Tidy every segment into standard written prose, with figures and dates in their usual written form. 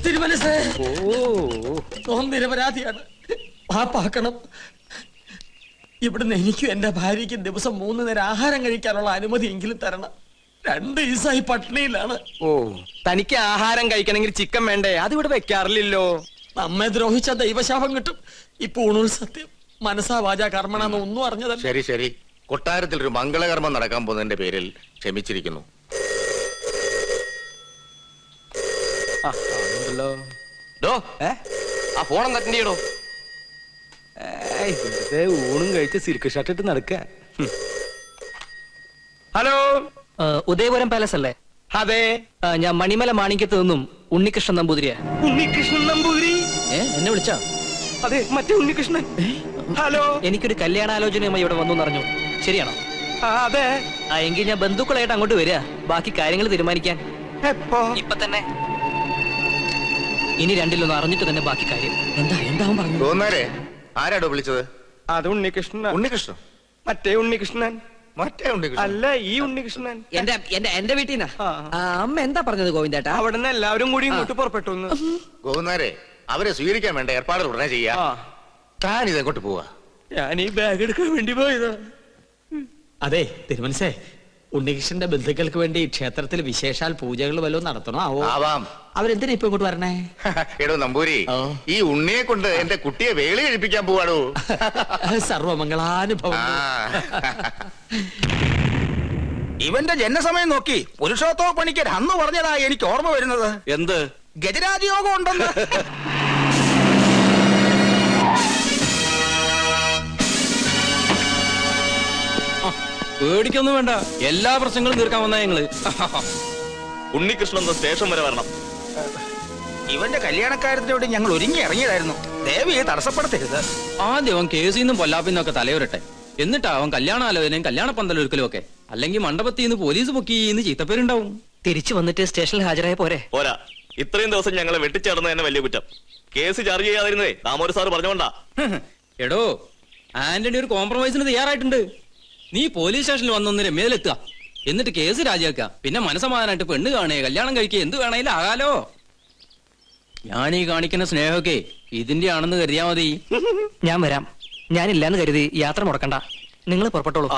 തിരുമനസേ, നിരപരാധിയാണ്, പാപ്പാക്കണം. ഇവിടുന്ന് എനിക്കും എന്റെ ഭാര്യയ്ക്കും ദിവസം 3 നേരം ആഹാരം കഴിക്കാനുള്ള അനുമതിയെങ്കിലും തരണം. 2 ദിവസമായി പട്ടിണിയിലാണ്. ഓ, തനിക്ക് ആഹാരം കഴിക്കണമെങ്കിൽ ചിക്കൻ വേണ്ടേ? അത് ഇവിടെ വെക്കാറില്ലല്ലോ. നമ്മെ ദ്രോഹിച്ച ദൈവശാപം കിട്ടും. ഇപ്പൊ ഊണുൽ സത്യം മനസ്സാ വാചാ കർമ്മണെന്ന് ഒന്നും അറിഞ്ഞതല്ല. ശരി ശരി, കൊട്ടാരത്തിൽ ഒരു മംഗളകർമ്മം നടക്കാൻ പോകുന്നതിന്റെ പേരിൽ ക്ഷമിച്ചിരിക്കുന്നു. ആ ഫോൺ കട്ടിന്റോ ഊണും കഴിച്ച് സിൽക്ക് ഷർട്ട് ഇട്ട് നടക്ക. ഹലോ, ഉദയപുരം പാലസ് അല്ലേ? അതെ, ഞാൻ മണിമല മാണിക്യത്ത് നിന്നും ഉണ്ണികൃഷ്ണൻ നമ്പൂതിരിയാ. ഉണ്ണികൃഷ്ണൻ നമ്പൂതിരി? എന്നെ വിളിച്ചോ? അതെ, മറ്റേ ഉണ്ണികൃഷ്ണൻ. ഹലോ, എനിക്കൊരു കല്യാണാലോചനയുമായി ഇവിടെ വന്നു പറഞ്ഞു. ശരിയാണോ? അതെ. എങ്കിൽ ഞാൻ ബന്ധുക്കളായിട്ട് അങ്ങോട്ട് വരിക, ബാക്കി കാര്യങ്ങൾ തീരുമാനിക്കാൻ. എപ്പോ? ഇപ്പൊ തന്നെ. ഇനി രണ്ടിലൊന്ന് അറിഞ്ഞിട്ട് തന്നെ ബാക്കി കാര്യം. എന്താവും പറഞ്ഞു? ആരാടോ വിളിച്ചത്? അത് ഉണ്ണികൃഷ്ണൻ. ഉണ്ണികൃഷ്ണൻ? മറ്റേ ഉണ്ണികൃഷ്ണൻ. മറ്റേ ഉണ്ണികൃഷ്ണൻ അല്ല, ഈ ഉണ്ണികൃഷ്ണൻ. എന്റെ വീട്ടിൽ നിന്നാ. അമ്മ എന്താ പറഞ്ഞത് ഗോവിന്ദേട്ടാ? അവിടെ നിന്ന് എല്ലാവരും കൂടി ഇങ്ങോട്ട് പുറപ്പെട്ടു. ഗോവിന്ദാരെ, അവരെ സ്വീകരിക്കാൻ വേണ്ട ഏർപ്പാടുകൾ ഉടനെ ചെയ്യാ. താൻ ഇതെങ്ങോട്ട് പോവാ? ഞാൻ ഈ ബാഗ് എടുക്കാൻ വേണ്ടി പോയതാ. അതെ തിരുമനസേ, ഉണ്ണികൃഷ്ണന്റെ ബന്ധുക്കൾക്ക് വേണ്ടി ക്ഷേത്രത്തിൽ വിശേഷാൽ പൂജകൾ വല്ലതും നടത്തണോ? ആവാം. അവരെന്തിനാ ഇപ്പൊ ഇങ്ങോട്ട് വരണേ? എടോ നമ്പൂരി, ഈ ഉണ്ണിയെ കൊണ്ട് എന്റെ കുട്ടിയെ വേളി കഴിപ്പിക്കാൻ പോവാടോ. സർവമംഗളാനുഭവം. ഇവന്റെ ജനസമയം നോക്കി പുരുഷോത്തമ പണിക്കർ അന്ന് പറഞ്ഞതാ എനിക്ക് ഓർമ്മ വരുന്നത്. എന്ത്? ഗജരാജയോഗം ഉണ്ടെന്ന്. പേടിക്കൊന്നും വേണ്ട, എല്ലാ പ്രശ്നങ്ങളും തീർക്കാൻ വന്നാ ഞങ്ങള്. ഉണ്ണികൃഷ്ണൻ സ്റ്റേഷൻ വരെ വരണം. ഇവന്റെ കല്യാണക്കാര്യത്തിനോട് ഞങ്ങൾ ഒരുങ്ങി ഇറങ്ങിയതായിരുന്നു. ദേവിയെ തടസ്സപ്പെടുത്തരുത്. ആദ്യം അവൻ കേസിൽ നിന്നും പൊല്ലാപ്പിന്നൊക്കെ തലയുരട്ടെ, എന്നിട്ടാ അവൻ കല്യാണാലോചനയും കല്യാണ പന്തലൊരുക്കലും ഒക്കെ. അല്ലെങ്കിൽ മണ്ഡപത്തിൽ നിന്ന് പോലീസ് പൊക്കിന്ന് ചീത്തപ്പേരുണ്ടാവും. തിരിച്ചു വന്നിട്ട് സ്റ്റേഷനിൽ ഹാജരായ പോരെ? പോരാ, ഇത്രയും ദിവസം ഞങ്ങളെ വെട്ടിച്ചേർന്ന് തന്നെ വലിയ കുറ്റം. കേസ് ചാർജ് ചെയ്യാതിരുന്നേ ദാമോദർ സാർ പറഞ്ഞോണ്ടാ. എടോ, ആന്റണി ഒരു കോംപ്രമൈസിന് തയ്യാറായിട്ടുണ്ട്. നീ പോലീസ് സ്റ്റേഷനിൽ വന്നൊന്ന് രമ്യയിലെത്തുക, എന്നിട്ട് കേസ് രാജിയാക്കുക. പിന്നെ മനസ്സമാധാനായിട്ട് പെണ്ണ് കാണുക, കല്യാണം കഴിക്കുക, എന്ത് വേണേലും ആകാലോ. ഞാനീ കാണിക്കുന്ന സ്നേഹമൊക്കെ ഇതിന്റെ ആണെന്ന് കരുതിയാ മതി. ഞാൻ വരാം. ഞാനില്ലാന്ന് കരുതി യാത്ര മുടക്കണ്ട. നിങ്ങൾ പുറപ്പെട്ടോളൂ.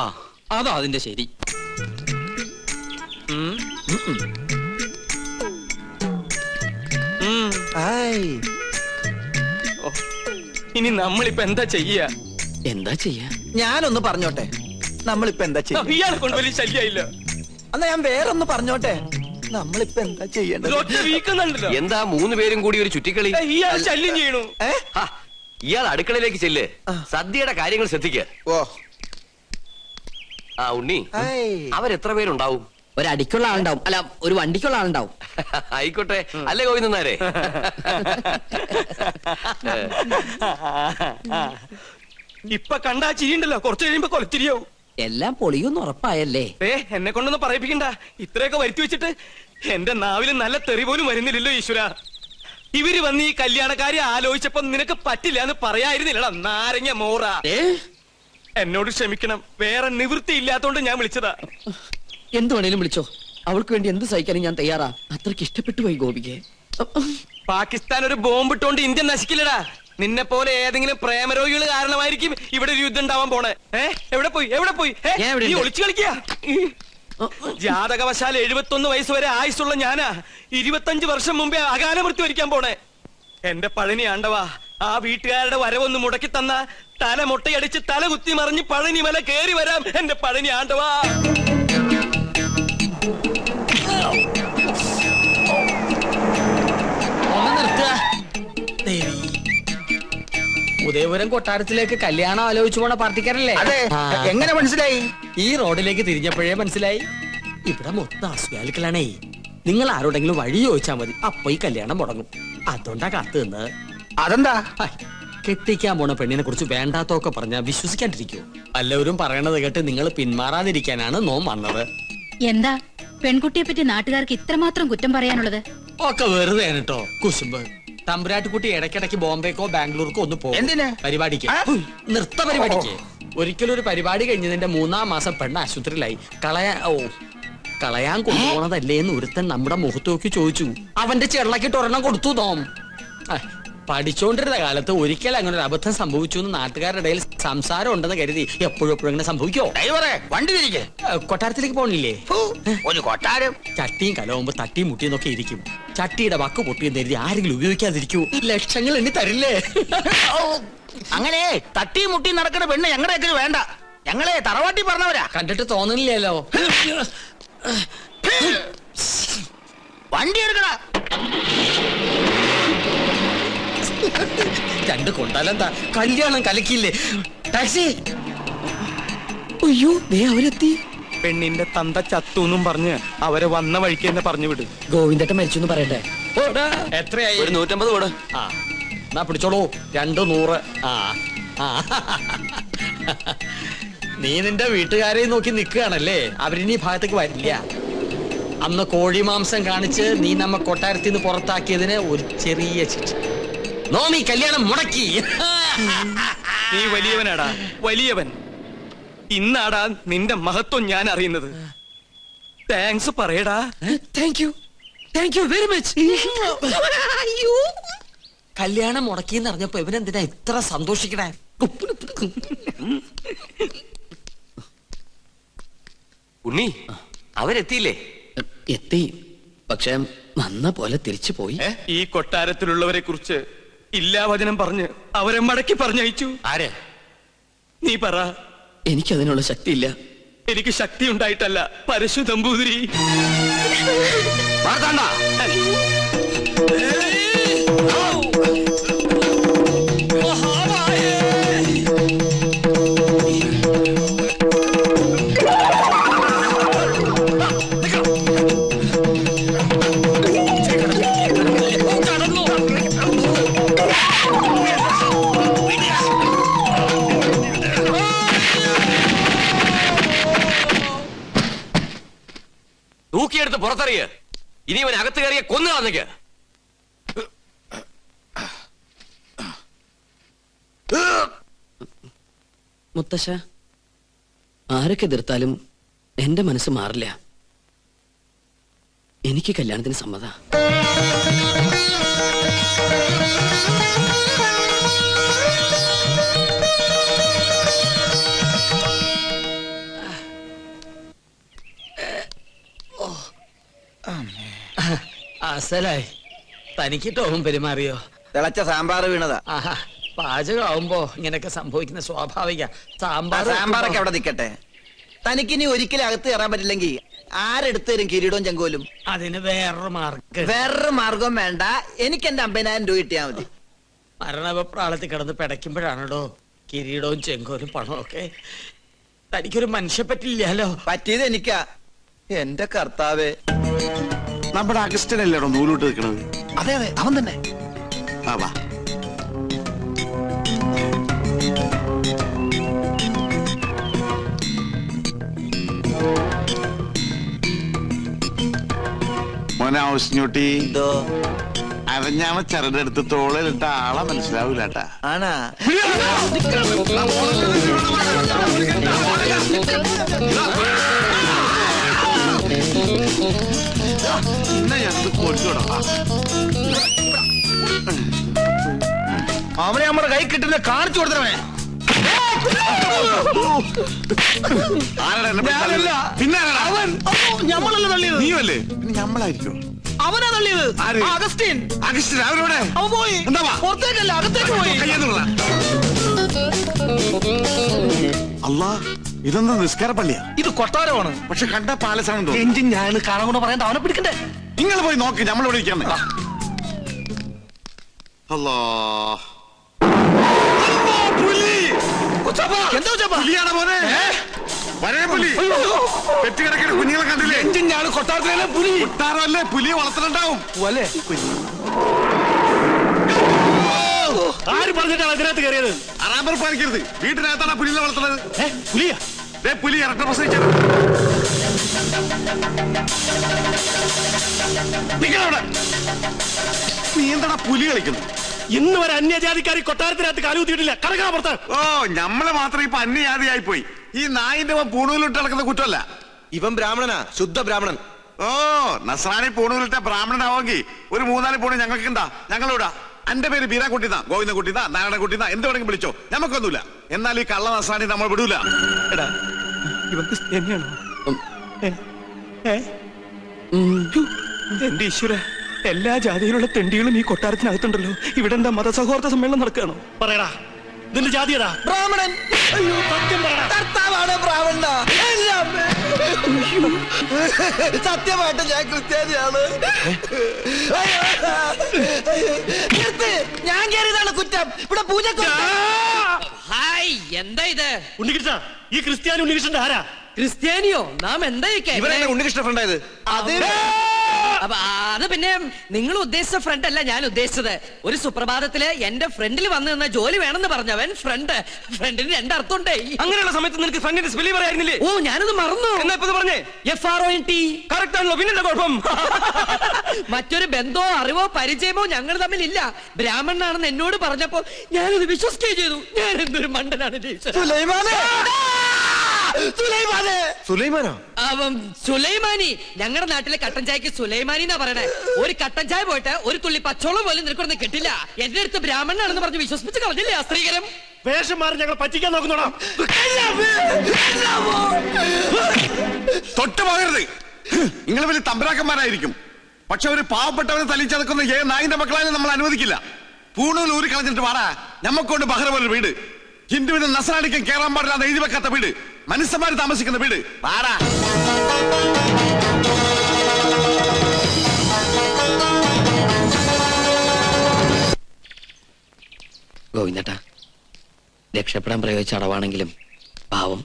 അതാ അതിന്റെ ശരി. ഇനി നമ്മളിപ്പോ എന്താ ചെയ്യാ? ഞാനൊന്ന് പറഞ്ഞോട്ടെ, നമ്മളിപ്പോ എന്താ ചെയ്യാ? ഇയാളെ കൊണ്ട് വലിയ ശല്യമില്ല. എന്നാ ഞാൻ വേറൊന്ന് പറഞ്ഞോട്ടെ, നമ്മളിപ്പോ എന്താ ചെയ്യേണ്ടത്? എന്താ 3 പേരും കൂടി ഒരു ചുറ്റിക്കളി? ഇയാൾ ശല്യം ചെയ്യണു. ഇയാൾ അടുക്കളയിലേക്ക് ചെല്ല്, സദ്യയുടെ കാര്യങ്ങൾ ശ്രദ്ധിക്കുക. ഓ ആ ഉണ്ണി, അവരെത്ര പേരുണ്ടാവും? ഒരടിക്കുള്ള ആളുണ്ടാവും, അല്ല ഒരു വണ്ടിക്കുള്ള ആളുണ്ടാവും. ആയിക്കോട്ടെ, അല്ലേ ഗോവിന്ദനാരെ? ഇപ്പൊ കണ്ടാ ചിരിയുണ്ടല്ലോ, കുറച്ച് കഴിയുമ്പോ കൊലച്ചിരിയാവും. എല്ലാം പൊളിയൊന്നും ഉറപ്പായല്ലേ? എന്നെ കൊണ്ടൊന്നും പറയിപ്പിക്കണ്ട. ഇത്രയൊക്കെ വരുത്തി വെച്ചിട്ട് എന്റെ നാവില് നല്ല തെറി പോലും വരുന്നില്ലല്ലോ ഈശ്വര. ഇവര് വന്ന് ഈ കല്യാണക്കാരെ ആലോചിച്ചപ്പോ നിനക്ക് പറ്റില്ല എന്ന് പറയായിരുന്നില്ലടാ നാരങ്ങ മോറ. എന്നോട് ക്ഷമിക്കണം, വേറെ നിവൃത്തി ഇല്ലാത്തോണ്ട് ഞാൻ വിളിച്ചതാ. എന്ത് വേണേലും വിളിച്ചോ, അവൾക്ക് വേണ്ടി എന്ത് സഹിക്കാനും ഞാൻ തയ്യാറാ. അത്രക്ക് ഇഷ്ടപ്പെട്ടു പോയി ഗോപിക്ക്. പാകിസ്ഥാൻ ഒരു ബോംബിട്ടോണ്ട് ഇന്ത്യ നശിക്കില്ലടാ. നിന്നെ പോലെ ഏതെങ്കിലും പ്രേമരോഗികൾ കാരണമായിരിക്കും ഇവിടെ ഒരു യുദ്ധം ഉണ്ടാവാൻ പോണേ. എവിടെ പോയി നീ ഒളിച്ചു കളിക്കാ? ജാതകവശാൽ 71 വയസ്സ് വരെ ആയുസുള്ള ഞാനാ 25 വർഷം മുമ്പേ അകാല മൃത്യു വരിക്കാൻ പോണേ. എന്റെ പഴനി ആണ്ടവാ, ആ വീട്ടുകാരുടെ വരവൊന്ന് മുടക്കി തന്ന തല മുട്ടയടിച്ച് തല കുത്തി മറിഞ്ഞ് പഴനി മല കേറി വരാം. എന്റെ പഴനി ആണ്ടവാ. ഉദയപുരം കൊട്ടാരത്തിലേക്ക് കല്യാണം ആലോചിച്ചു പോണ പാർട്ടിക്കാരല്ലേ? എങ്ങനെ മനസ്സിലായി? ഈ റോഡിലേക്ക് തിരിഞ്ഞപ്പോഴേ മനസ്സിലായി. ഇവിടെ മൊത്തം അസുഖാലുക്കളാണേ. നിങ്ങൾ ആരോടെങ്കിലും വഴി ചോദിച്ചാൽ മതി, അപ്പൊ ഈ കല്യാണം മുടങ്ങും. അതുകൊണ്ടാ കാത്തു നിന്ന്. അതെന്താ? കെട്ടിക്കാൻ പോണ പെണ്ണിനെ കുറിച്ച് വേണ്ടാത്തൊക്കെ പറഞ്ഞാൽ വിശ്വസിക്കാണ്ടിരിക്കോ? എല്ലാവരും പറയണത് കേട്ട് നിങ്ങൾ പിന്മാറാതിരിക്കാനാണ് നോം വന്നത്. എന്താ പെൺകുട്ടിയെ പറ്റി നാട്ടുകാർക്ക് ഇത്രമാത്രം കുറ്റം പറയാനുള്ളത്? ഒക്കെ വെറുതെ കേട്ടോ കുശുമ്പ്. തമ്പുരാട്ടിക്കുട്ടി ഇടയ്ക്കിടയ്ക്ക് ബോംബെക്കോ ബാംഗ്ലൂർക്കോ ഒന്ന് പോകും. എന്തിന്? പരിപാടിക്ക്, നൃത്ത പരിപാടിക്ക്. ഒരിക്കലും ഒരു പരിപാടി കഴിഞ്ഞതിന്റെ 3-ാം മാസം പെണ്ണ് ആശുപത്രിയിലായി. കളയാൻ കൊണ്ടുപോണതല്ലേ എന്ന് ഒരുത്തൻ നമ്മുടെ മുഖത്ത് നോക്കി ചോദിച്ചു. അവന്റെ ചെള്ളക്കിട്ട് ഒരെണ്ണം കൊടുത്തു തോം. പഠിച്ചോണ്ടിരുന്ന കാലത്ത് ഒരിക്കൽ അങ്ങനെ ഒരു അബദ്ധം സംഭവിച്ചു എന്ന് നാട്ടുകാരുടെ ഇടയിൽ സംസാരം ഉണ്ടെന്ന് കരുതി എപ്പോഴും ഇങ്ങനെ സംഭവിക്കോ? വണ്ടി തിരികെ കൊട്ടാരത്തിലേക്ക് പോണില്ലേ? ഒരു കൊട്ടാരം ചട്ടിയും കലവുമ്പോ തട്ടിയും മുട്ടിയും നോക്കി ഇരിക്കും. ചട്ടിയുടെ വക്ക് പൊട്ടിയും കരുതി ആരെങ്കിലും ഉപയോഗിക്കാതിരിക്കൂ. ലക്ഷങ്ങൾ എണ്ണി തരില്ലേ? അങ്ങനെ തട്ടിയും മുട്ടിയും നടക്കുന്ന പെണ്ണ് ഞങ്ങളുടെ വേണ്ട. ഞങ്ങളെ തറവാട്ടി പറഞ്ഞവരാ. കണ്ടിട്ട് തോന്നുന്നില്ലല്ലോ. വണ്ടി എടുക്കടാ. രണ്ട് കൊണ്ടാലെന്താ, കല്യാണം കലക്കില്ലേ? ടാക്സി. അയ്യോ, ദേ അവരെത്തി. പെണ്ണിന്റെ തന്ത ചത്തൂന്നും പറഞ്ഞ് അവരെ വന്ന വഴിക്ക് തന്നെ പറഞ്ഞു വിട്. ഗോവിന്ദട്ടൻ മരിച്ചു പറയട്ടെ. എത്രയായി? ഒരു 150 കൂടെ. ആ എന്നാ പിടിച്ചോളൂ, 200. നീ നിന്റെ വീട്ടുകാരെ നോക്കി നിൽക്കുകയാണല്ലേ? അവരിനി ഭാഗത്തേക്ക് വരില്ല. അന്ന് കോഴി മാംസം കാണിച്ച് നീ നമ്മ കൊട്ടാരത്തിൽ നിന്ന് പുറത്താക്കിയതിന് ഒരു ചെറിയ ശിക്ഷ. നോമി കല്യാണം മുടക്കി. നീ വലിയവനാടാ, വലിയവൻ. ഇന്നാടാ നിന്റെ മഹത്വം ഞാൻ അറിയുന്നത്. താങ്ക്സ് പറയടാ. Thank you very much. കല്യാണം മുടക്കിന്ന് അറിഞ്ഞപ്പോ ഇവനെന്തിനാ ഇത്ര സന്തോഷിക്കണേ? ഉണ്ണി അവരെത്തിയില്ലേ? എത്തി, പക്ഷെ വന്ന പോലെ തിരിച്ചു പോയി. ഈ കൊട്ടാരത്തിലുള്ളവരെ കുറിച്ച് ഇല്ലാവചനം പറഞ്ഞ് അവരെ മടക്കി പറഞ്ഞയച്ചു. ആര്? നീ പറ. എനിക്കതിനുള്ള ശക്തിയില്ല. എനിക്ക് ശക്തി ഉണ്ടായിട്ടല്ല, പരശു നമ്പൂതിരി. തൂക്കിയെടുത്ത് പുറത്തറിയ. ഇനി ഇവൻ അകത്ത് കയറിയ കൊന്നു കളഞ്ഞേക്ക്. മുത്തശ്ശ, ആരൊക്കെ എതിർത്താലും എന്റെ മനസ്സ് മാറില്ല. എനിക്ക് കല്യാണത്തിന് സമ്മത. അസലായി. തനിക്ക് ടോം പെരുമാറിയോ? തിളച്ച സാമ്പാർ വീണതാ. ആഹാ, പാചകമാവുമ്പോ ഇങ്ങനെയൊക്കെ സംഭവിക്കുന്ന സ്വാഭാവിക. സാമ്പാറൊക്കെ അവിടെ നിൽക്കട്ടെ. തനിക്കിനി ഒരിക്കലും അകത്ത് കയറാൻ പറ്റില്ലെങ്കിൽ ആരെടുത്ത് തരും കിരീടവും ചെങ്കോലും? അതിന് വേറൊരു മാർഗം. വേറൊരു മാർഗം വേണ്ട. എനിക്ക് എന്റെ 50,000 രൂപ കിട്ടിയാ മതി. മരണപ്രാളത്തിൽ കിടന്ന് പിടയ്ക്കുമ്പോഴാണോ കിരീടവും ചെങ്കോലും പണമൊക്കെ? തനിക്കൊരു മനുഷ്യ പറ്റില്ലല്ലോ. പറ്റിയത് എനിക്കാ. എന്റെ കർത്താവേ. നമ്മുടെ അഗസ്റ്റനല്ലേടോ നൂലോട്ട് നിൽക്കണത്? അതെ അതെ, അവൻ തന്നെ. വാ. മോനെ ഔസ്ഞ്ഞോട്ടി, അരഞ്ഞാണ ചരടെടുത്ത് തോളിലിട്ട ആളെ മനസ്സിലാവൂലട്ടാ. ആണാ? അവനെ നമ്മുടെ കൈ കിട്ടുന്ന കാണിച്ചു കൊടുത്തവനെ. പിന്നെ ഞമ്മളല്ല തള്ളിയത്. നീയല്ലേ? ഞമ്മളായിരിക്കും. അവനാ തള്ളിയത്. അഗസ്റ്റിൻ. അഗസ്റ്റിൻ അവരോടെ അവൻ പോയി. പുറത്തേക്കല്ല, അകത്തേക്ക് പോയി. അല്ലാ, ഇതൊന്നും നിസ്കാര പള്ളിയാ. ഇത് കൊട്ടാരമാണ്. പക്ഷെ കണ്ട പാലസാണെന്തോ. എഞ്ചിൻ ഞാൻ കാണാൻ കൊണ്ട് പറയാൻ അവനെ പിടിക്കണ്ടേ? നിങ്ങൾ പോയി നോക്ക്, നമ്മളിവിടെ ഇരിക്കാൻ. അല്ലാ, പുലിയാണ് മോനെ. വരേ പുലി പെറ്റുകിടക്കുന്ന കുഞ്ഞുങ്ങളെ കണ്ടില്ലേ? എഞ്ചിൻ ഞാൻ കൊട്ടാരത്തിലെ പുലി. കൊട്ടാരമല്ലേ, പുലിയെ വളർത്തുന്നുണ്ടാവും. ആര് പറഞ്ഞിട്ടാണ് അതിനകത്ത് കയറിയത്? അറാമ്പർ പാലിക്കരുത്. വീട്ടിനകത്താണ് പുലിയെ വളർത്തുന്നത്. പുലിയാ? പുലി ഇറക്കം പ്രസവിച്ചത്. നീ എന്താടാ പുലി കളിക്കുന്നു? ഇന്ന് വരെ അന്യജാതിക്കാരി കൊട്ടാരത്തിനകത്ത് കാലുകുത്തിയിട്ടില്ല. കടക്കാൻ പുറത്ത്. ഓ ഞമ്മള് മാത്രം ഇപ്പൊ അന്യജാതിയായി പോയി. ഈ നായിന്റെ പൂണൂലിട്ട് നടക്കുന്ന കുറ്റമല്ല. ഇവൻ ബ്രാഹ്മണനാ, ശുദ്ധ ബ്രാഹ്മണൻ. ഓ നസ്രാണി പൂണൂലിട്ട ബ്രാഹ്മണനാവെങ്കിൽ ഒരു 3-4 പൂണ് ഞങ്ങൾക്ക് ഉണ്ടാ. ഞങ്ങളിവിടാ. എന്റെ പേര് ബീരാ കുട്ടിന്നാ, ഗോവിന്ദ കുട്ടിന്നാ, നാരായണ കുട്ടിന്നാ, എന്ത് വേണമെങ്കിലും വിളിച്ചോ, ഞമ്മക്കൊന്നുമില്ല. എന്നാൽ ഈ കള്ള നസ്രാണി നമ്മൾ വിടൂല. എടാ ഇവൻ ക്രിസ്ത്യാനിയാണോ? എന്റെ ഈശ്വര, എല്ലാ ജാതിയിലുള്ള തെണ്ടികളും ഈ കൊട്ടാരത്തിനകത്തുണ്ടല്ലോ. ഇവിടെ എന്താ മതസൗഹാർദ്ദ സമ്മേളനം നടക്കുകയാണോ? പറയടാ, ഇതിന്റെ ജാതിയടാ. ബ്രാഹ്മണൻ. സത്യം പറയടാ. കർത്താവാണ് ബ്രാഹ്മണ. സത്യമായിട്ട് ഞാൻ ക്രിസ്ത്യാനിയാണ്. ഞാൻ കയറിയതാണ് കുറ്റം. ഇവിടെ പൂജ. ഹായ്, എന്താ ഇത്? ഉണ്ണികൃഷ്ണ, ഈ ക്രിസ്ത്യാനി ഉണ്ണികൃഷ്ണന്റെ ആരാ? ക്രിസ്ത്യാനിയോ? നാം എന്താ ഇവരെന്നെ ഉണ്ണികൃഷ്ണ ഫ്രണ്ടായത്? അത് പിന്നെ നിങ്ങൾ ഉദ്ദേശിച്ച ഫ്രണ്ട് അല്ല ഞാൻ ഉദ്ദേശിച്ചത്. ഒരു സുപ്രഭാതത്തില് എന്റെ ഫ്രണ്ടിൽ വന്നു നിന്ന ജോലി വേണമെന്ന് പറഞ്ഞവൻ ഫ്രണ്ടിന് 2 അർത്ഥമുണ്ടേ. അങ്ങനെയുള്ള സമയത്ത് നിനക്ക് ഫ്രണ്ടിന്റെ സ്പെല്ലിംഗ് പറയായിരുന്നില്ലേ? ഓ, ഞാനത് മറന്നു. എന്നാ ഇപ്പൊ പറഞ്ഞേ. FRONT. കറക്റ്റ് ആണല്ലോ, പിന്നെന്താ കുഴപ്പം? മറ്റൊരു ബന്ധമോ അറിവോ പരിചയമോ ഞങ്ങൾ തമ്മിലില്ല. ബ്രാഹ്മണനാണെന്ന് എന്നോട് പറഞ്ഞപ്പോ ഞാനത് വിശ്വസിക്കുകയും ചെയ്തു. ഞാൻ എന്തൊരു മണ്ടനാണ്. സുലൈമാനി. ഞങ്ങളുടെ നാട്ടിലെ കട്ടൻ ചായക്ക് സുലൈമാനി എന്നാ പറയണേ. ഒരു കട്ടൻ ചായ പോയിട്ട് ഒരു തുള്ളി പച്ചോളം പോലും നിനക്കൊന്നും കിട്ടില്ല. എന്റെ അടുത്ത് ബ്രാഹ്മണനാണെന്ന് പറഞ്ഞ് വിശ്വസിപ്പിച്ച് കളഞ്ഞില്ലേ ആ സ്ത്രീകരം? വേഷം മാറി ഞങ്ങൾ പറ്റിക്കാൻ നോക്കുന്നോടാ. തൊട്ട് പോകരുത്. നിങ്ങൾ വലിയ തമ്പരാക്കന്മാരായിരിക്കും. പക്ഷെ ഒരു പാവപ്പെട്ടവനെ തല്ലിച്ചതക്കുന്ന നായിന്റെ മക്കളായാലും നമ്മൾ അനുവദിക്കില്ല. പൂണൂൽ ഊരി കളഞ്ഞിട്ട് വാടാ. ഞമ്മക്കൊണ്ട് ബഹ്റ പോലൊരു വീട്, ഹിന്ദുവിന് നസ്രാണിക്കും കേറാൻ പാടില്ലാതെ എഴുതി വെക്കാത്ത വീട്, മനുഷ്യന്മാര് താമസിക്കുന്ന വീട്. വാടാ. ഗോവിന്ദേട്ടാ, രക്ഷപ്പെടാൻ പ്രയോഗിച്ച അടവാണെങ്കിലും പാവം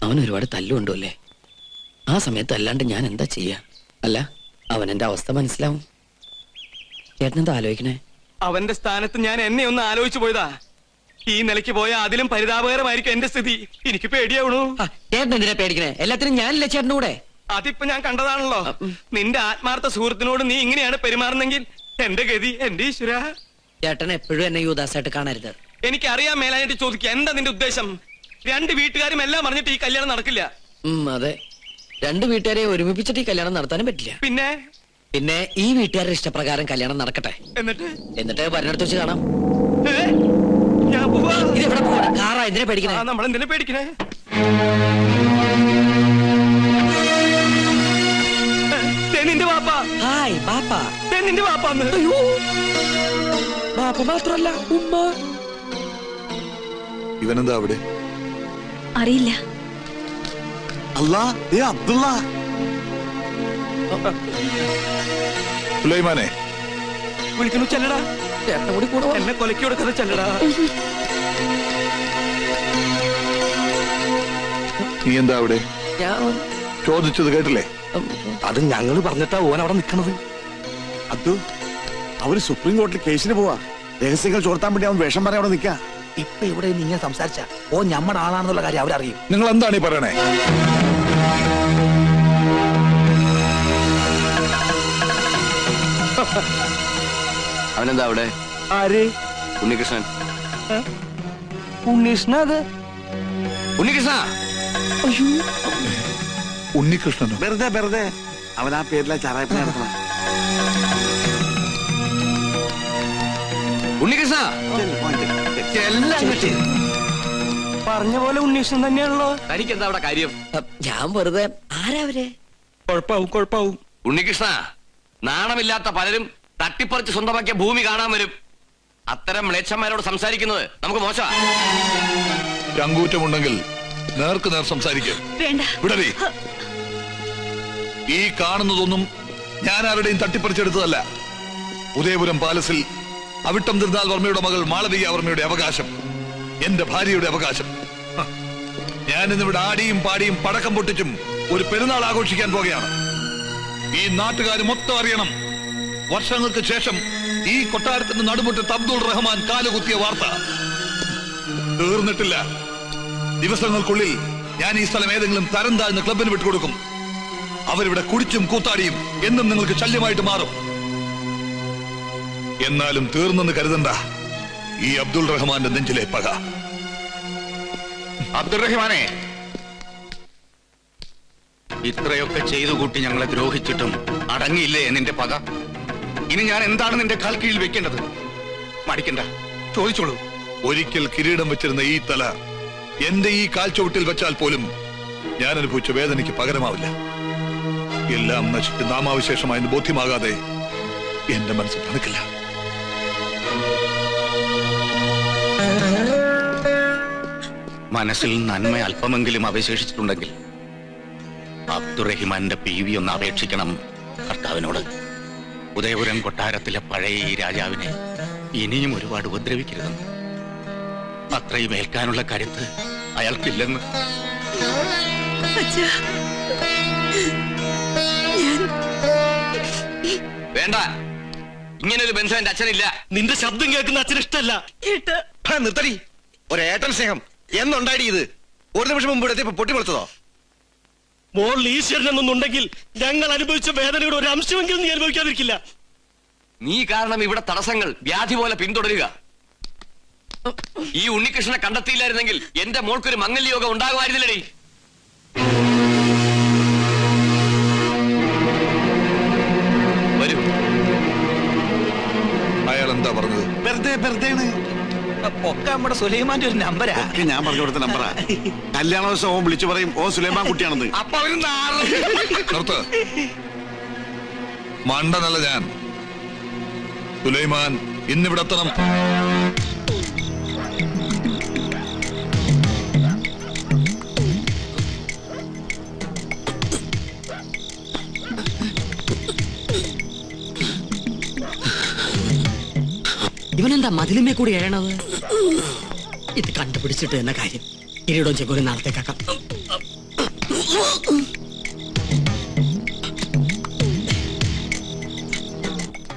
അവൻ ഒരുപാട് തല്ലുകൊണ്ടു അല്ലേ. ആ സമയത്ത് അല്ലാണ്ട് ഞാൻ എന്താ ചെയ്യാ? അല്ല, അവൻ എന്റെ അവസ്ഥ മനസ്സിലാവും. ചേട്ടനെന്താ ആലോചിക്കണേ? അവന്റെ സ്ഥാനത്ത് ഞാൻ എന്നെ ഒന്ന് ആലോചിച്ചു പോയതാ. ഈ നിലയ്ക്ക് പോയാൽ അതിലും പരിതാപകരമായിരിക്കും എന്റെ സ്ഥിതി. എനിക്ക് പേടിയാവണു. ചേട്ടൻ എന്തിനാ പേടിക്കണേ? എല്ലാത്തിനും ഞാനില്ല ചേട്ടൻ്റെ കൂടെ. അതിപ്പോ ഞാൻ കണ്ടതാണല്ലോ. നിന്റെ ആത്മാർത്ഥ സുഹൃത്തിനോട് നീ ഇങ്ങനെയാണ് പെരുമാറുന്നെങ്കിൽ എന്റെ ഗതി, എന്റെ ഈശ്വര. ചേട്ടൻ എപ്പോഴും എന്നെ യൂദാസായിട്ട് കാണരുത്. എനിക്കറിയാൻ മേലായിട്ട് ചോദിക്കുക, എന്താ നിന്റെ ഉദ്ദേശം? 2 വീട്ടുകാരും എല്ലാം പറഞ്ഞിട്ട് ഈ കല്യാണം നടക്കില്ല. അതെ, 2 വീട്ടുകാരെ ഒരുമിപ്പിച്ചിട്ട് ഈ കല്യാണം നടത്താനും പറ്റില്ല. പിന്നെ ഈ വീട്ടുകാരുടെ ഇഷ്ടപ്രകാരം കല്യാണം നടക്കട്ടെ. എന്നിട്ട് ഭരണത്ത് വെച്ച് കാണാം. ഇതെവിടെ പോവാ? കാറാ, എന്തിനാ പേടിക്കണേ? നമ്മളെന്തിനാ പേടിക്കണേ? നിന്റെ ബാപ്പ. ഹായ് ബാപ്പ. നിന്റെ ബാപ്പാന്ന്. ബാപ്പ മാത്രല്ല, ഉമ്മ. ഇവനെന്താ അവിടെ? അറിയില്ല. അല്ലാ, അബ്ദുള്ള. സുലൈമാനെ വിളിക്കുന്നു, ചെല്ലടാ. ചേട്ടൻ കൂടി കൂടെ എന്നെ കൊലക്കി കൊടുക്കുന്നത് ചെല്ലടാ. നീ എന്താ അവിടെ? ഞാൻ ചോദിച്ചത് കേട്ടില്ലേ? അത് ഞങ്ങള് പറഞ്ഞിട്ടാ ഓൻ അവിടെ നിക്കണത്. അതു അവര് സുപ്രീം കോടതിയിൽ കേസിന് പോവാ. രഹസ്യങ്ങൾ ചോർത്താൻ വേണ്ടി അവൻ വേഷം പറയാൻ അവിടെ നിൽക്കാ. ഇപ്പൊ ഇവിടെ നിങ്ങൾ സംസാരിച്ച ഓ ഞമ്മടെ ആളാണെന്നുള്ള കാര്യം അവരറിയും. നിങ്ങൾ എന്താണ് ഈ പറയണേ? അവനെന്താ അവിടെ? ആര്? ഉണ്ണികൃഷ്ണൻ. ഉണ്ണീഷ്ണ. അത് ഉണ്ണികൃഷ്ണ. ഉണ്ണികൃഷ്ണനോ? വെറുതെ അവൻ ആ പേരില ചാറായ്പ നടത്തണം. ഉണ്ണികൃഷ്ണ പറഞ്ഞ പോലെ ഉണ്ണീഷ്ണൻ തന്നെയാണല്ലോ. തനിക്കെന്താ അവിടെ കാര്യം? ഞാൻ വെറുതെ. ആരാവരെ? കുഴപ്പാവും. ഉണ്ണികൃഷ്ണ, നാണമില്ലാത്ത പലരും തട്ടിപ്പറിച്ച് സ്വന്തമാക്കിയ ഭൂമി കാണാൻ വരും. അത്തരം മ്ലേച്ഛന്മാരോട് സംസാരിക്കുന്നത് നമുക്ക് മോശമാണ്. ചങ്കൂറ്റമുണ്ടെങ്കിൽ നേർക്ക് നേർ സംസാരിക്കും. വിടറി. ഈ കാണുന്നതൊന്നും ഞാൻ ആരുടെയും തട്ടിപ്പറിച്ചെടുത്തതല്ല. ഉദയപുരം പാലസിൽ അവിട്ടം തിരുനാൾ വർമ്മയുടെ മകൾ മാളവിക വർമ്മയുടെ അവകാശം, എന്റെ ഭാര്യയുടെ അവകാശം. ഞാൻ ഇന്നിവിടെ ആടിയും പാടിയും പടക്കം പൊട്ടിച്ചും ഒരു പെരുന്നാൾ ആഘോഷിക്കാൻ പോകുകയാണ്. ഈ നാട്ടുകാർ മൊത്തം അറിയണം, വർഷങ്ങൾക്ക് ശേഷം ഈ കൊട്ടാരത്തിന്റെ നടുമുറ്റത്ത് അബ്ദുൾ റഹ്മാൻ കാലുകുത്തിയ വാർത്ത. തീർന്നിട്ടില്ല. ദിവസങ്ങൾക്കുള്ളിൽ ഞാൻ ഈ സ്ഥലം ഏതെങ്കിലും തരം താഴ്ന്ന ക്ലബിന് വിട്ടുകൊടുക്കും. അവരിവിടെ കുടിച്ചും കൂത്താടിയും എന്നും നിങ്ങൾക്ക് ശല്യമായിട്ട് മാറും. എന്നാലും തീർന്നെന്ന് കരുതണ്ട. ഈ അബ്ദുൾ റഹ്മാന്റെ നെഞ്ചിലെ പക. അബ്ദുൾ റഹ്മാനെ, ഇത്രയൊക്കെ ചെയ്തു കൂട്ടി ഞങ്ങളെ ദ്രോഹിച്ചിട്ടും അടങ്ങിയില്ലേ നിന്റെ പക? ഇനി ഞാൻ എന്താണ് നിന്റെ കാൽ കീഴിൽ വെക്കേണ്ടത്? മടിക്കണ്ട, ചോദിച്ചോളൂ. ഒരിക്കൽ കിരീടം വെച്ചിരുന്ന ഈ തല എന്റെ ഈ കാൽച്ചുവട്ടിൽ വെച്ചാൽ പോലും ഞാൻ അനുഭവിച്ച വേദനയ്ക്ക് പകരമാവില്ല. എല്ലാം നശിച്ച് നാമാവിശേഷമായെന്ന് ബോധ്യമാകാതെ എന്റെ മനസ്സ് തണുക്കില്ല. മനസ്സിൽ നന്മ അല്പമെങ്കിലും അവശേഷിച്ചിട്ടുണ്ടെങ്കിൽ അബ്ദുറഹിമാന്റെ PV ഒന്ന് അപേക്ഷിക്കണം കർത്താവിനോട്. ഉദയപുരം കൊട്ടാരത്തിലെ പഴയ ഈ രാജാവിനെ ഇനിയും ഒരുപാട് ഉപദ്രവിക്കരുതെന്ന്. അത്രയും ഏൽക്കാനുള്ള കരുത്ത് അയാൾക്കില്ലെന്ന്. വേണ്ട, ഇങ്ങനൊരു ബന്ധം എന്റെ അച്ഛനില്ല. നിന്റെ ശബ്ദം കേൾക്കുന്ന അച്ഛൻ ഇഷ്ടല്ല. നിർത്തടി, ഒരേട്ടൻ സ്നേഹം എന്നുണ്ടായി ഇത്? ഒരു നിമിഷം മുമ്പ് ഇവിടെ പൊട്ടിപ്പൊളിച്ചതോ? മോൾ ഈശ്വരൻ എന്നൊന്നുണ്ടെങ്കിൽ ഞങ്ങൾ അനുഭവിച്ച വേദനയുടെ ഒരു അംശമെങ്കിലും നീ അനുഭവിക്കാതിരിക്കില്ല. നീ കാരണം ഇവിടെ തടസ്സങ്ങൾ വ്യാധി പോലെ പിന്തുടരുക. ഈ ഉണ്ണികൃഷ്ണനെ കണ്ടെത്തിയില്ലായിരുന്നെങ്കിൽ എന്റെ മോൾക്കൊരു മംഗല്യോഗം ഉണ്ടാകുമായിരുന്നില്ലടി. വരൂ. അയാൾ എന്താ പറഞ്ഞത്? വെറുതെ ഒക്കെ നമ്മുടെ സുലൈമാന്റെ ഒരു നമ്പരാ. ഞാൻ പറഞ്ഞു കൊടുത്ത നമ്പറാ. കല്യാണ ദിവസം ഓൻ വിളിച്ചു പറയും ഓ സുലൈമാൻ കുട്ടിയാണെന്ന്. അപ്പൊ അവര് നിർത്ത്. മണ്ടനല്ല ഞാൻ. സുലൈമാൻ ഇന്നിവിടെ എത്തണം. ഇവനെന്താ മതിലുമേ കൂടി എഴണത്? ഇത് കണ്ടുപിടിച്ചിട്ട് എന്ന കാര്യം. കിരീടവും ചെക്കോലും നാളത്തേക്കാക്കാം.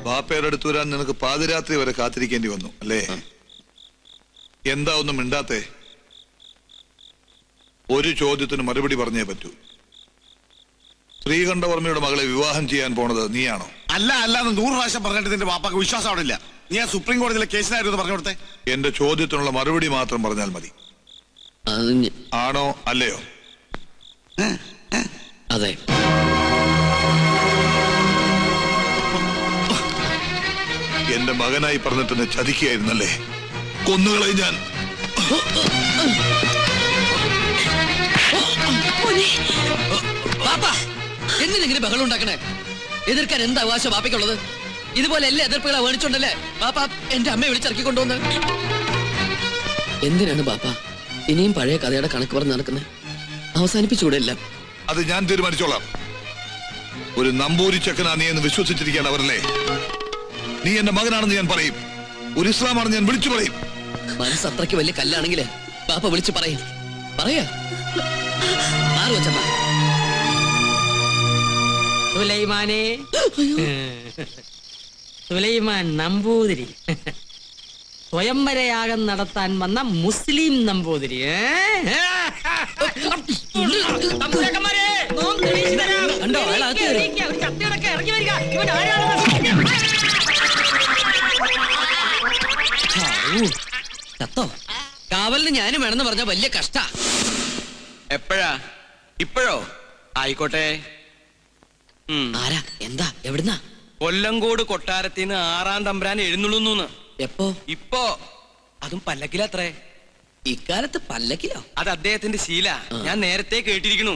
ബാപ്പയുടെ അടുത്ത് വരാൻ നിനക്ക് പാതിരാത്രി വരെ കാത്തിരിക്കേണ്ടി വന്നു അല്ലേ? എന്താ ഒന്നും മിണ്ടാത്തേ? ഒരു ചോദ്യത്തിന് മറുപടി പറഞ്ഞേ പറ്റൂ. ശ്രീകണ്ഠവർമ്മയുടെ മകളെ വിവാഹം ചെയ്യാൻ പോണത് നീയാണോ? അല്ല അല്ലാന്ന് 100 പ്രാവശ്യം പറഞ്ഞിട്ട് നിന്റെ വാപ്പാക്ക് വിശ്വാസം അവിടെ ഇല്ല. നീ ആ സുപ്രീം കോടതിയിലെ കേസിനായിരുന്നു പറഞ്ഞു കൊടുത്തേ. എന്റെ ചോദ്യത്തിനുള്ള മറുപടി മാത്രം പറഞ്ഞാൽ മതി. ആണോ അല്ലയോ? അതെ. എന്റെ മകനായി പറഞ്ഞിട്ട് എന്നെ ചതിക്കുകയായിരുന്നല്ലേ? കൊന്നുകളയും ഞാൻ. എന്തിനെങ്കിലും ബഹളം ഉണ്ടാക്കണേ? എതിർക്കാൻ എന്താ അവകാശം ബാപ്പയ്ക്കുള്ളത്? ഇതുപോലെ എല്ലാ എതിർപ്പുകളെ വേണിച്ചോണ്ടല്ലേ ബാപ്പ എന്റെ അമ്മയെ വിളിച്ചിറക്കിക്കൊണ്ടുവന്ന്. എന്തിനാണ് ബാപ്പ ഇനിയും പഴയ കഥയുടെ കണക്ക് പറഞ്ഞ് നടക്കുന്നത്? അവസാനിപ്പിച്ചുകൂടെ എല്ലാം? അത് ഞാൻ തീരുമാനിച്ചോളാം. ഒരു നമ്പൂരി ചെക്കനാ നീ എന്ന് വിശ്വസിച്ചിരിക്കുകയാണ് അവരല്ലേ? നീ എന്റെ മകനാണെന്ന് ഞാൻ പറയും. ഒരു ഇസ്ലാമാണെന്ന് ഞാൻ വിളിച്ചു പറയും. മനസ്സ് അത്രയ്ക്ക് വലിയ കല്ലാണെങ്കിലേ ബാപ്പ വിളിച്ചു പറയും. പറയാ സുലൈമാനെ, സുലൈമാൻ നമ്പൂതിരി, സ്വയംവരയാഗം നടത്താൻ വന്ന മുസ്ലിം നമ്പൂതിരി. ചത്തോ? കാവലിന് ഞാനും വേണമെന്ന് പറഞ്ഞ വലിയ കഷ്ട. എപ്പോഴാ? ഇപ്പോഴോ? ആയിക്കോട്ടെ. ആരാ? എന്താ? എവിടുന്നാ? കൊല്ലങ്കോട് കൊട്ടാരത്തിന്ന് 6-ാം തമ്പുരാൻ എഴുന്നള്ളുന്നു. എപ്പോ? ഇപ്പോ. അതും പല്ലക്കിലത്രേ. ഇക്കാലത്ത് പല്ലക്കിലോ? അത് അദ്ദേഹത്തിന്റെ ശീല. ഞാൻ നേരത്തെ കേട്ടിരിക്കുന്നു.